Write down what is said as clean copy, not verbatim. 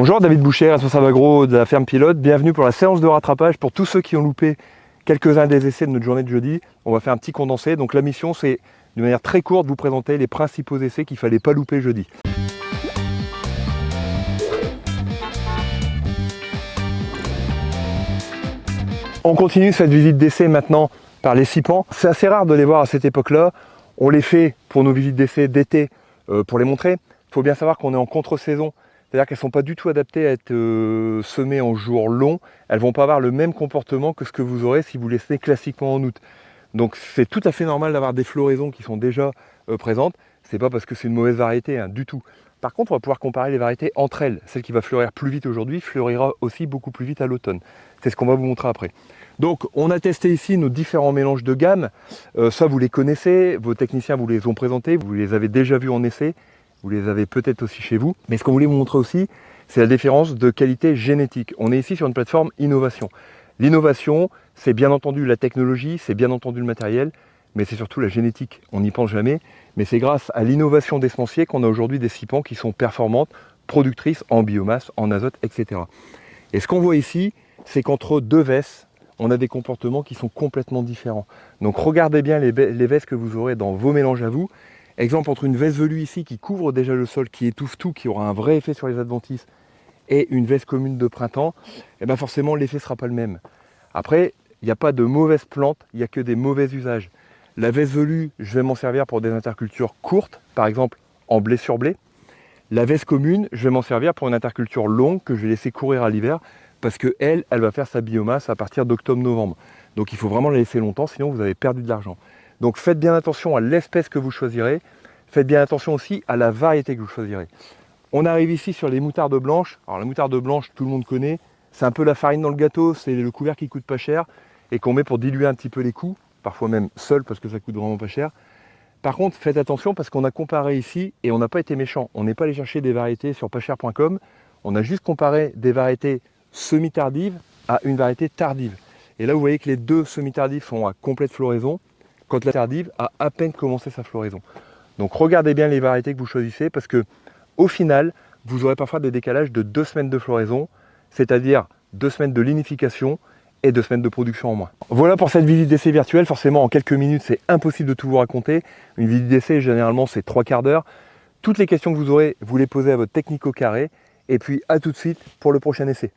Bonjour, David Boucher, responsable agro de la ferme Pilote. Bienvenue pour la séance de rattrapage. Pour tous ceux qui ont loupé quelques-uns des essais de notre journée de jeudi, on va faire un petit condensé. Donc la mission, c'est de manière très courte vous présenter les principaux essais qu'il ne fallait pas louper jeudi. On continue cette visite d'essai maintenant par les sipans. C'est assez rare de les voir à cette époque-là. On les fait pour nos visites d'essai d'été pour les montrer. Il faut bien savoir qu'on est en contre-saison. C'est-à-dire qu'elles ne sont pas du tout adaptées à être semées en jours longs. Elles ne vont pas avoir le même comportement que ce que vous aurez si vous les semez classiquement en août. Donc c'est tout à fait normal d'avoir des floraisons qui sont déjà présentes. Ce n'est pas parce que c'est une mauvaise variété, du tout. Par contre, on va pouvoir comparer les variétés entre elles. Celle qui va fleurir plus vite aujourd'hui fleurira aussi beaucoup plus vite à l'automne. C'est ce qu'on va vous montrer après. Donc on a testé ici nos différents mélanges de gamme. Ça vous les connaissez, vos techniciens vous les ont présentés, vous les avez déjà vus en essai. Vous les avez peut-être aussi chez vous. Mais ce qu'on voulait vous montrer aussi, c'est la différence de qualité génétique. On est ici sur une plateforme innovation. L'innovation, c'est bien entendu la technologie, c'est bien entendu le matériel, mais c'est surtout la génétique. On n'y pense jamais, mais c'est grâce à l'innovation des semenciers qu'on a aujourd'hui des sipans qui sont performantes, productrices en biomasse, en azote, etc. Et ce qu'on voit ici, c'est qu'entre deux vesses, on a des comportements qui sont complètement différents. Donc regardez bien les vesses que vous aurez dans vos mélanges à vous. Exemple, entre une veste velue ici qui couvre déjà le sol, qui étouffe tout, qui aura un vrai effet sur les adventices, et une veste commune de printemps, et bien forcément l'effet ne sera pas le même. Après, il n'y a pas de mauvaises plantes, il n'y a que des mauvais usages. La veste velue, je vais m'en servir pour des intercultures courtes, par exemple en blé sur blé. La veste commune, je vais m'en servir pour une interculture longue que je vais laisser courir à l'hiver, parce qu'elle va faire sa biomasse à partir d'octobre-novembre. Donc il faut vraiment la laisser longtemps, sinon vous avez perdu de l'argent. Donc faites bien attention à l'espèce que vous choisirez, faites bien attention aussi à la variété que vous choisirez. On arrive ici sur les moutardes blanches. Alors la moutarde blanche, tout le monde connaît, c'est un peu la farine dans le gâteau, c'est le couvert qui coûte pas cher et qu'on met pour diluer un petit peu les coûts, parfois même seul parce que ça coûte vraiment pas cher. Par contre, faites attention parce qu'on a comparé ici et on n'a pas été méchant. On n'est pas allé chercher des variétés sur pascher.com, on a juste comparé des variétés semi-tardives à une variété tardive. Et là, vous voyez que les deux semi-tardives sont à complète floraison, quand la tardive a à peine commencé sa floraison. Donc regardez bien les variétés que vous choisissez parce que au final, vous aurez parfois des décalages de 2 semaines de floraison, c'est-à-dire 2 semaines de linification et 2 semaines de production en moins. Voilà pour cette visite d'essai virtuelle. Forcément, en quelques minutes, c'est impossible de tout vous raconter. Une visite d'essai, généralement, c'est 3/4 d'heure. Toutes les questions que vous aurez, vous les posez à votre technico carré. Et puis, à tout de suite pour le prochain essai.